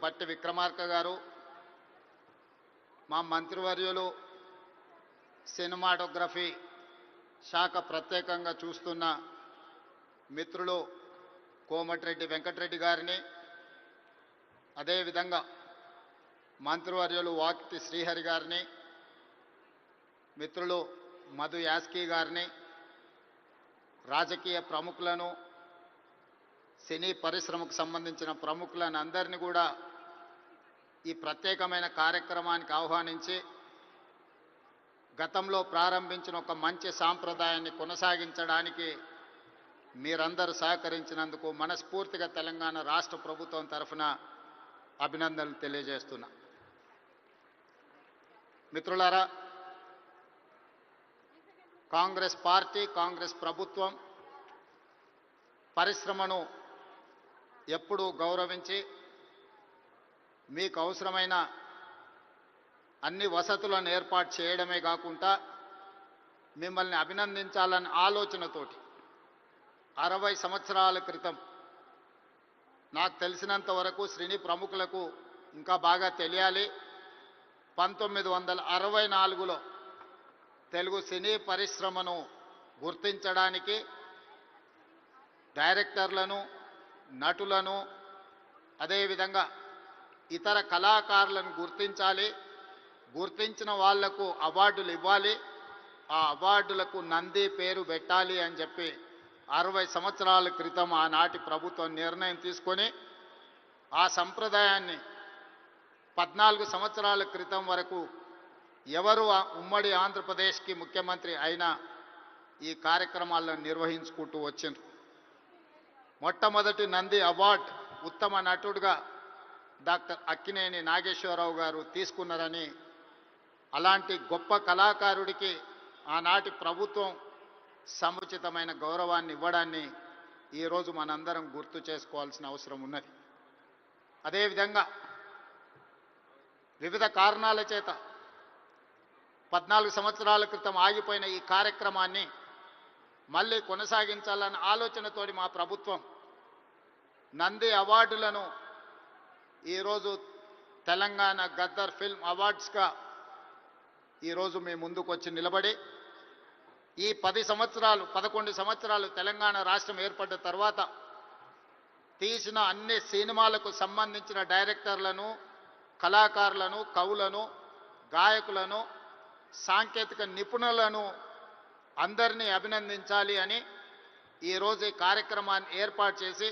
బట్టి విక్రమార్క గారు, మా మంత్రివర్యులు, సినిమాటోగ్రఫీ శాఖ ప్రత్యేకంగా చూస్తున్న మిత్రులు కోమటిరెడ్డి వెంకటరెడ్డి గారిని, అదేవిధంగా మంత్రివర్యులు వాకిటి శ్రీహరి గారిని, మిత్రులు మధు యాస్కీ గారిని, రాజకీయ ప్రముఖులను, సినీ పరిశ్రమకు సంబంధించిన ప్రముఖులను అందరినీ కూడా ఈ ప్రత్యేకమైన కార్యక్రమానికి ఆహ్వానించి గతంలో ప్రారంభించిన ఒక మంచి సాంప్రదాయాన్ని కొనసాగించడానికి మీరందరూ సహకరించినందుకు మనస్ఫూర్తిగా తెలంగాణ రాష్ట్ర ప్రభుత్వం తరఫున అభినందనలు తెలియజేస్తున్నా. మిత్రులారా, కాంగ్రెస్ పార్టీ, కాంగ్రెస్ ప్రభుత్వం పరిశ్రమను ఎప్పుడూ గౌరవించి మీకు అవసరమైన అన్ని వసతులను ఏర్పాటు చేయడమే కాకుండా మిమ్మల్ని అభినందించాలనే ఆలోచనతోటి 60 సంవత్సరాల క్రితం, నాకు తెలిసినంత వరకు సినీ ప్రముఖులకు ఇంకా బాగా తెలియాలి, 1964లో తెలుగు సినీ పరిశ్రమను గుర్తించడానికి డైరెక్టర్లను, నటులను, అదేవిధంగా ఇతర కళాకారులను గుర్తించాలి, గుర్తించిన వాళ్లకు అవార్డులు ఇవ్వాలి, ఆ అవార్డులకు నంది పేరు పెట్టాలి అని చెప్పి 60 సంవత్సరాల క్రితం ఆనాటి ప్రభుత్వం నిర్ణయం తీసుకొని ఆ సంప్రదాయాన్ని 14 సంవత్సరాల క్రితం వరకు ఎవరు ఉమ్మడి ఆంధ్రప్రదేశ్కి ముఖ్యమంత్రి అయినా ఈ కార్యక్రమాలను నిర్వహించుకుంటూ వచ్చిండ్రు. మొట్టమొదటి నంది అవార్డు ఉత్తమ నటుడుగా డాక్టర్ అక్కినేని నాగేశ్వరరావు గారు తీసుకున్నారని, అలాంటి గొప్ప కళాకారుడికి ఆనాటి ప్రభుత్వం సముచితమైన గౌరవాన్ని ఇవ్వడాన్ని ఈరోజు మనందరం గుర్తు చేసుకోవాల్సిన అవసరం ఉన్నది. అదేవిధంగా వివిధ కారణాల చేత 14 సంవత్సరాల క్రితం ఆగిపోయిన ఈ కార్యక్రమాన్ని మళ్ళీ కొనసాగించాలన్న ఆలోచనతోటి మా ప్రభుత్వం నంది అవార్డులను ఈరోజు తెలంగాణ గద్దర్ ఫిల్మ్ అవార్డ్స్గా ఈరోజు మీ ముందుకు వచ్చి నిలబడి ఈ 11 సంవత్సరాలు తెలంగాణ రాష్ట్రం ఏర్పడ్డ తర్వాత తీసిన అన్ని సినిమాలకు సంబంధించిన డైరెక్టర్లను, కళాకారులను, కవులను, గాయకులను, సాంకేతిక నిపుణులను అందరినీ అభినందించాలి అని ఈరోజు ఈ కార్యక్రమాన్ని ఏర్పాటు చేసి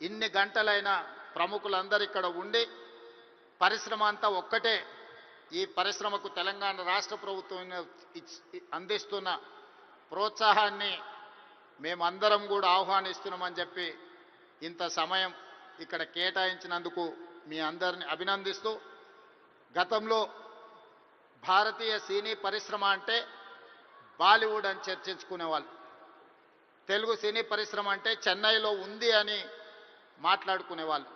ఇన్ని గంటలైన ప్రముఖులందరూ ఇక్కడ ఉండి పరిశ్రమ అంతా ఒక్కటే, ఈ పరిశ్రమకు తెలంగాణ రాష్ట్ర ప్రభుత్వం అందిస్తున్న ప్రోత్సాహాన్ని మేమందరం కూడా ఆహ్వానిస్తున్నామని చెప్పి ఇంత సమయం ఇక్కడ కేటాయించినందుకు మీ అందరిని అభినందిస్తూ, గతంలో భారతీయ సినీ పరిశ్రమ అంటే బాలీవుడ్ అని చర్చించుకునేవాళ్ళు, తెలుగు సినీ పరిశ్రమ అంటే చెన్నైలో ఉంది అని మాట్లాడుకునేవాళ్ళు.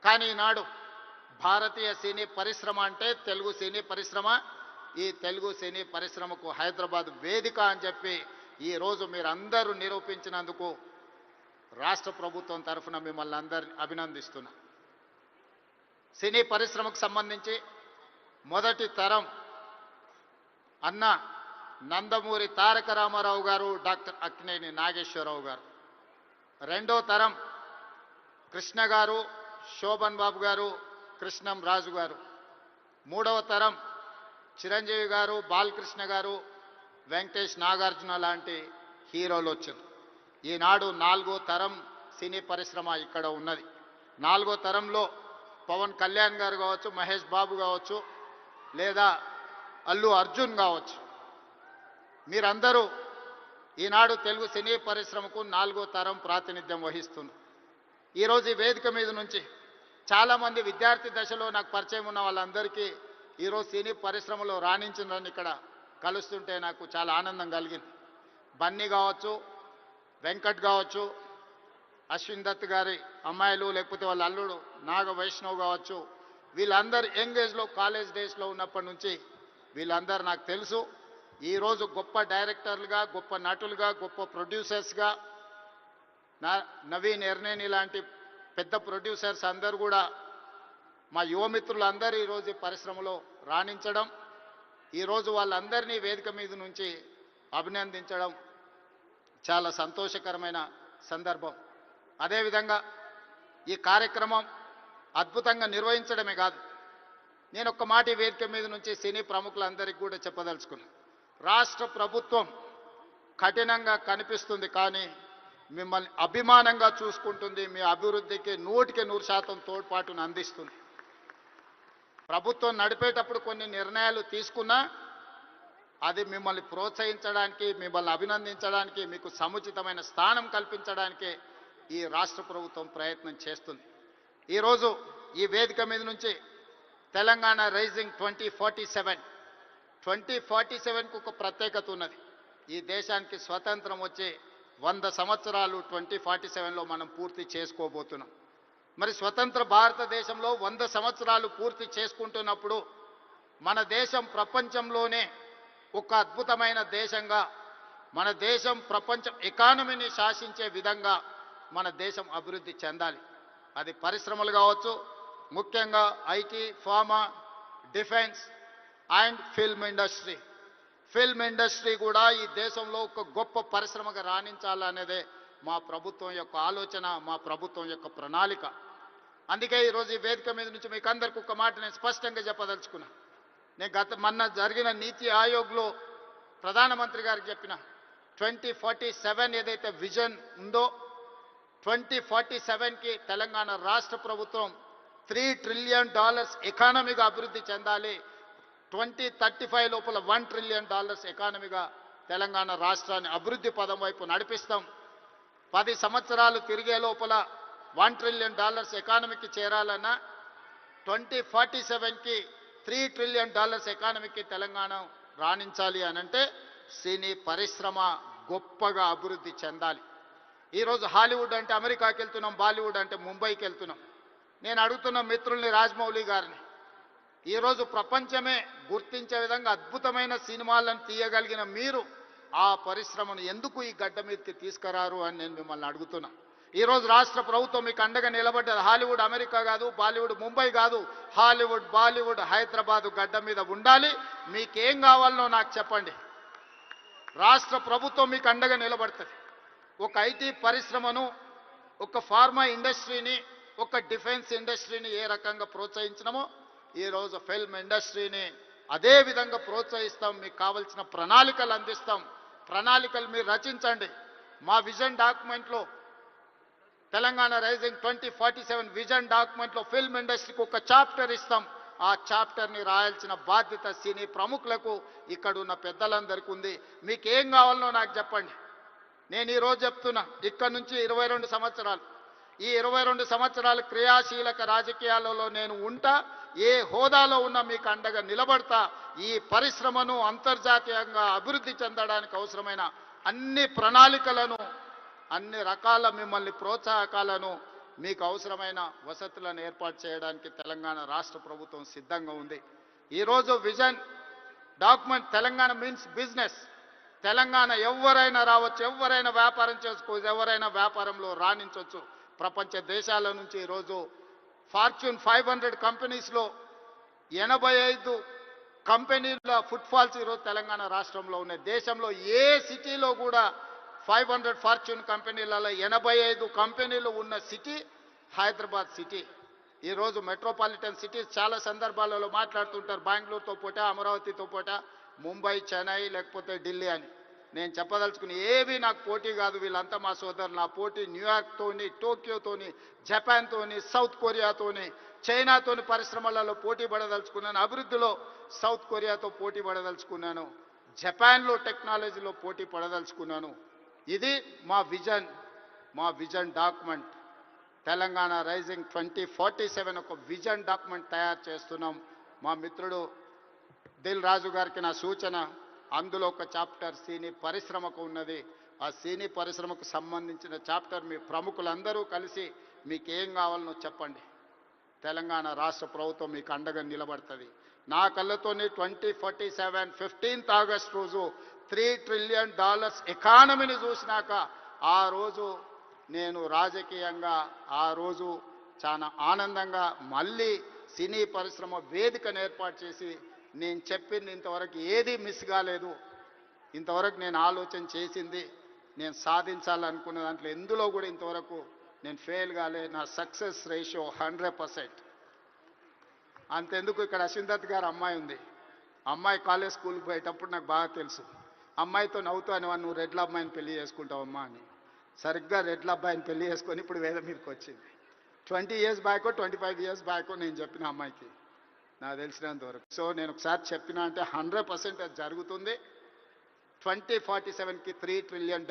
కానీ ఈనాడు భారతీయ సినీ పరిశ్రమ అంటే తెలుగు సినీ పరిశ్రమ, ఈ తెలుగు సినీ పరిశ్రమకు హైదరాబాద్ వేదిక అని చెప్పి ఈరోజు మీరందరూ నిరూపించినందుకు రాష్ట్ర ప్రభుత్వం తరఫున మిమ్మల్ని అందరినీ అభినందిస్తున్నా. సినీ పరిశ్రమకు సంబంధించి మొదటి తరం అన్న నందమూరి తారక రామారావు గారు, డాక్టర్ అక్కినేని నాగేశ్వరరావు గారు. రెండో తరం కృష్ణ గారు, శోభన్ బాబు గారు, కృష్ణం రాజు గారు. మూడవ తరం చిరంజీవి గారు, బాలకృష్ణ గారు, వెంకటేష్, నాగార్జున లాంటి హీరోలు వచ్చారు. ఈనాడు 4వ తరం సినీ పరిశ్రమ ఇక్కడ ఉన్నది. 4వ తరంలో పవన్ కళ్యాణ్ గారు కావచ్చు, మహేష్ బాబు కావచ్చు, లేదా అల్లు అర్జున్ కావచ్చు. మీరందరూ ఈనాడు తెలుగు సినీ పరిశ్రమకు 4వ తరం ప్రాతినిధ్యం వహిస్తున్నారు. ఈరోజు ఈ వేదిక మీద నుంచి చాలామంది విద్యార్థి దశలో నాకు పరిచయం ఉన్న వాళ్ళందరికీ ఈరోజు సినీ పరిశ్రమలో రాణించిందని ఇక్కడ కలుస్తుంటే నాకు చాలా ఆనందం కలిగింది. బన్నీ కావచ్చు, వెంకట్ కావచ్చు, అశ్విన్ దత్ గారి అమ్మాయిలు, లేకపోతే వాళ్ళ అల్లుడు నాగ వైష్ణవ్ కావచ్చు, వీళ్ళందరూ యంగ్ ఏజ్లో కాలేజ్ డేస్లో ఉన్నప్పటి నుంచి వీళ్ళందరూ నాకు తెలుసు. ఈరోజు గొప్ప డైరెక్టర్లుగా, గొప్ప నటులుగా, గొప్ప ప్రొడ్యూసర్స్గా, నవీన్ ఎర్నేని లాంటి పెద్ద ప్రొడ్యూసర్స్ అందరూ కూడా మా యువమిత్రులందరూ ఈరోజు ఈ పరిశ్రమలో రాణించడం, ఈరోజు వాళ్ళందరినీ వేదిక మీద నుంచి అభినందించడం చాలా సంతోషకరమైన సందర్భం. అదేవిధంగా ఈ కార్యక్రమం అద్భుతంగా నిర్వహించడమే కాదు, నేను ఒక్క మాట ఈ వేదిక మీద నుంచి సినీ ప్రముఖులందరికీ కూడా చెప్పదలుచుకున్నాను. రాష్ట్ర ప్రభుత్వం కఠినంగా కనిపిస్తుంది, కానీ మిమ్మల్ని అభిమానంగా చూసుకుంటుంది, మీ అభివృద్ధికి 100% తోడ్పాటును అందిస్తుంది. ప్రభుత్వం నడిపేటప్పుడు కొన్ని నిర్ణయాలు తీసుకున్నా అది మిమ్మల్ని ప్రోత్సహించడానికి, మిమ్మల్ని అభినందించడానికి, మీకు సముచితమైన స్థానం కల్పించడానికే ఈ రాష్ట్ర ప్రభుత్వం ప్రయత్నం చేస్తుంది. ఈరోజు ఈ వేదిక మీద నుంచి తెలంగాణ రైజింగ్ 2047కు ఒక ప్రత్యేకత ఉన్నది. ఈ దేశానికి స్వతంత్రం వచ్చి 100 సంవత్సరాలు 2047లో మనం పూర్తి చేసుకోబోతున్నాం. మరి స్వతంత్ర భారతదేశంలో 100 సంవత్సరాలు పూర్తి చేసుకుంటున్నప్పుడు మన దేశం ప్రపంచంలోనే ఒక అద్భుతమైన దేశంగా, మన దేశం ప్రపంచం ఎకానమీని శాసించే విధంగా మన దేశం అభివృద్ధి చెందాలి. అది పరిశ్రమలు కావచ్చు, ముఖ్యంగా IT, pharma, defence and film industry. Film industry కూడా ఈ దేశంలో ఒక గొప్ప పరిశ్రమగా రాణించాలనేదే మా ప్రభుత్వం యొక్క ఆలోచన, మా ప్రభుత్వం యొక్క ప్రణాళిక. అందుకే ఈరోజు ఈ వేదిక మీద నుంచి మీకు అందరికీ ఒక మాట నేను స్పష్టంగా చెప్పదలుచుకున్నా. నేను మొన్న జరిగిన నీతి ఆయోగ్లో ప్రధానమంత్రి గారికి చెప్పిన 2047 ఏదైతే విజన్ ఉందో 2047కి తెలంగాణ రాష్ట్ర ప్రభుత్వం $3 ట్రిలియన్ ఎకానమీగా అభివృద్ధి చెందాలి. 2035 లోపల $1 ట్రిలియన్ ఎకానమీగా తెలంగాణ రాష్ట్రాన్ని అభివృద్ధి పదం వైపు నడిపిస్తాం. 10 సంవత్సరాలు తిరిగే లోపల $1 ట్రిలియన్ ఎకానమీకి చేరాలన్నా 2047కి $3 ట్రిలియన్ ఎకానమీకి తెలంగాణ రాణించాలి అనంటే సినీ పరిశ్రమ గొప్పగా అభివృద్ధి చెందాలి. ఈరోజు హాలీవుడ్ అంటే అమెరికాకి వెళ్తున్నాం, బాలీవుడ్ అంటే ముంబైకి వెళ్తున్నాం. నేను అడుగుతున్న మిత్రుల్ని, రాజమౌళి గారిని, ఈరోజు ప్రపంచమే గుర్తించే విధంగా అద్భుతమైన సినిమాలను తీయగలిగిన మీరు ఆ పరిశ్రమను ఎందుకు ఈ గడ్డ మీదకి తీసుకురారు అని నేను మిమ్మల్ని అడుగుతున్నా. ఈరోజు రాష్ట్ర ప్రభుత్వం మీకు అండగా నిలబడ్డది. హాలీవుడ్ అమెరికా కాదు, బాలీవుడ్ ముంబై కాదు, హాలీవుడ్ బాలీవుడ్ హైదరాబాదు గడ్డ మీద ఉండాలి. మీకేం కావాలనో నాకు చెప్పండి, రాష్ట్ర ప్రభుత్వం మీకు అండగా నిలబడుతుంది. ఒక ఐటీ పరిశ్రమను, ఒక ఫార్మా ఇండస్ట్రీని, ఒక డిఫెన్స్ ఇండస్ట్రీని ఏ రకంగా ప్రోత్సహించినామో ఈరోజు ఫిల్మ్ ఇండస్ట్రీని అదే విధంగా ప్రోత్సహిస్తాం. మీకు కావాల్సిన ప్రణాళికలు అందిస్తాం. ప్రణాళికలు మీరు రచించండి. మా విజన్ డాక్యుమెంట్లో, తెలంగాణ రైజింగ్ 2047 విజన్ డాక్యుమెంట్లో ఫిల్మ్ ఇండస్ట్రీకి ఒక చాప్టర్ ఇస్తాం. ఆ చాప్టర్ని రాయాల్సిన బాధ్యత సినీ ప్రముఖులకు, ఇక్కడ ఉన్న పెద్దలందరికీ ఉంది. మీకేం కావాలనో నాకు చెప్పండి. నేను ఈరోజు చెప్తున్నా, ఇక్కడ నుంచి 22 సంవత్సరాలు, ఈ 22 సంవత్సరాలు క్రియాశీలక రాజకీయాలలో నేను ఉంటా. ఏ హోదాలో ఉన్నా మీకు అండగా నిలబడతా. ఈ పరిశ్రమను అంతర్జాతీయంగా అభివృద్ధి చెందడానికి అవసరమైన అన్ని ప్రణాళికలను, అన్ని రకాల మిమ్మల్ని ప్రోత్సాహకాలను, మీకు అవసరమైన వసతులను ఏర్పాటు చేయడానికి తెలంగాణ రాష్ట్ర ప్రభుత్వం సిద్ధంగా ఉంది. ఈరోజు vision document, Telangana means business. Telangana ఎవరైనా రావచ్చు, ఎవరైనా వ్యాపారం చేసుకోవచ్చు, ఎవరైనా వ్యాపారంలో రాణించవచ్చు. ప్రపంచ దేశాల నుంచి ఈరోజు ఫార్చ్యూన్ 500 కంపెనీస్లో 85 కంపెనీల ఫుట్ఫాల్స్ ఈరోజు తెలంగాణ రాష్ట్రంలో ఉన్నాయి. దేశంలో ఏ సిటీలో కూడా 500 ఫార్చ్యూన్ కంపెనీలలో 85 కంపెనీలు ఉన్న సిటీ హైదరాబాద్ సిటీ. ఈరోజు మెట్రోపాలిటన్ సిటీస్ చాలా సందర్భాలలో మాట్లాడుతుంటారు, బెంగళూరుతో పోటా, అమరావతితో పోటా, ముంబై, చెన్నై, లేకపోతే ఢిల్లీ అని. నేను చెప్పదలుచుకుని ఏవి నాకు పోటీ కాదు, వీళ్ళంతా మా సోదరులు. నా పోటీ న్యూయార్క్తోని, టోక్యోతోని, జపాన్తోని, సౌత్ కొరియాతోని, చైనాతోని పరిశ్రమలలో పోటీ పడదలుచుకున్నాను. అభివృద్ధిలో సౌత్ కొరియాతో పోటీ పడదలుచుకున్నాను. జపాన్లో టెక్నాలజీలో పోటీ పడదలుచుకున్నాను. ఇది మా విజన్ డాక్యుమెంట్. తెలంగాణ రైజింగ్ 2047 ఒక విజన్ డాక్యుమెంట్ తయారు చేస్తున్నాం. మా మిత్రుడు దిల్ రాజు గారికి నా సూచన, అందులో ఒక చాప్టర్ సినీ పరిశ్రమకు ఉన్నది. ఆ సినీ పరిశ్రమకు సంబంధించిన చాప్టర్ మీ ప్రముఖులందరూ కలిసి మీకు ఏం కావాలనో చెప్పండి. తెలంగాణ రాష్ట్ర ప్రభుత్వం మీకు అండగా నిలబడుతుంది. నా కళ్ళతోని 2047 15th ఆగస్ట్ రోజు $3 ట్రిలియన్ ఎకానమీని చూసినాక ఆ రోజు నేను రాజకీయంగా ఆ రోజు చాలా ఆనందంగా మళ్ళీ సినీ పరిశ్రమ వేదికను ఏర్పాటు చేసి నేను చెప్పింది ఇంతవరకు ఏదీ మిస్ కాలేదు. ఇంతవరకు నేను ఆలోచన చేసింది, నేను సాధించాలనుకున్న దాంట్లో ఎందులో కూడా ఇంతవరకు నేను ఫెయిల్ కాలే. నా సక్సెస్ రేషియో 100%. అంతెందుకు, ఇక్కడ అశ్విన్ గారు అమ్మాయి ఉంది. అమ్మాయి కాలేజ్ స్కూల్కి పోయేటప్పుడు నాకు బాగా తెలుసు. అమ్మాయితో నవ్వుతూ అనేవాడు, నువ్వు రెడ్ల అమ్మాయిని పెళ్లి చేసుకుంటావమ్మా అని. సరిగ్గా రెడ్ల అబ్బాయిని పెళ్లి చేసుకొని ఇప్పుడు వేద మీదకి వచ్చింది. 20 years బ్యాకో 25 years బ్యాకో నేను చెప్పిన అమ్మాయికి, నాకు తెలిసినంత వరకు. సో నేను ఒకసారి చెప్పిన అంటే 100% అది జరుగుతుంది. 2047కి $3 trillion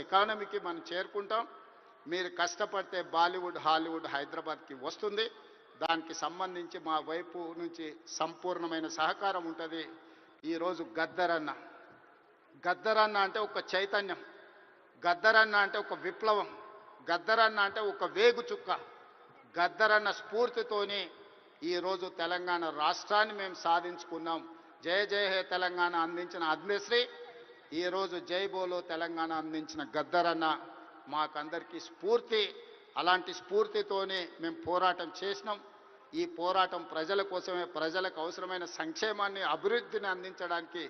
ఎకానమీకి మనం చేరుకుంటాం. మీరు కష్టపడితే బాలీవుడ్, హాలీవుడ్ హైదరాబాద్కి వస్తుంది. దానికి సంబంధించి మా వైపు నుంచి సంపూర్ణమైన సహకారం ఉంటుంది. ఈరోజు గద్దరన్న అంటే ఒక చైతన్యం, గద్దరన్న అంటే ఒక విప్లవం, గద్దరన్న అంటే ఒక వేగు చుక్క. గద్దరన్న స్ఫూర్తితోనే ఈరోజు తెలంగాణ రాష్ట్రాన్ని మేము సాధించుకున్నాం. జయ జయ హే తెలంగాణ అందించిన అద్మశ్రీ, ఈరోజు జై బోలో తెలంగాణ అందించిన గద్దరన్న మాకందరికీ స్ఫూర్తి. అలాంటి స్ఫూర్తితోనే మేము పోరాటం చేసినాం. ఈ పోరాటం ప్రజల కోసమే, ప్రజలకు అవసరమైన సంక్షేమాన్ని, అభివృద్ధిని అందించడానికి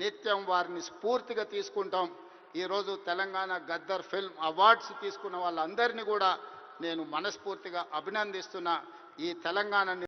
నిత్యం వారిని స్ఫూర్తిగా తీసుకుంటాం. ఈరోజు తెలంగాణ గద్దర్ ఫిల్మ్ అవార్డ్స్ తీసుకున్న వాళ్ళందరినీ కూడా నేను మనస్ఫూర్తిగా అభినందిస్తున్నా. ఈ తెలంగాణ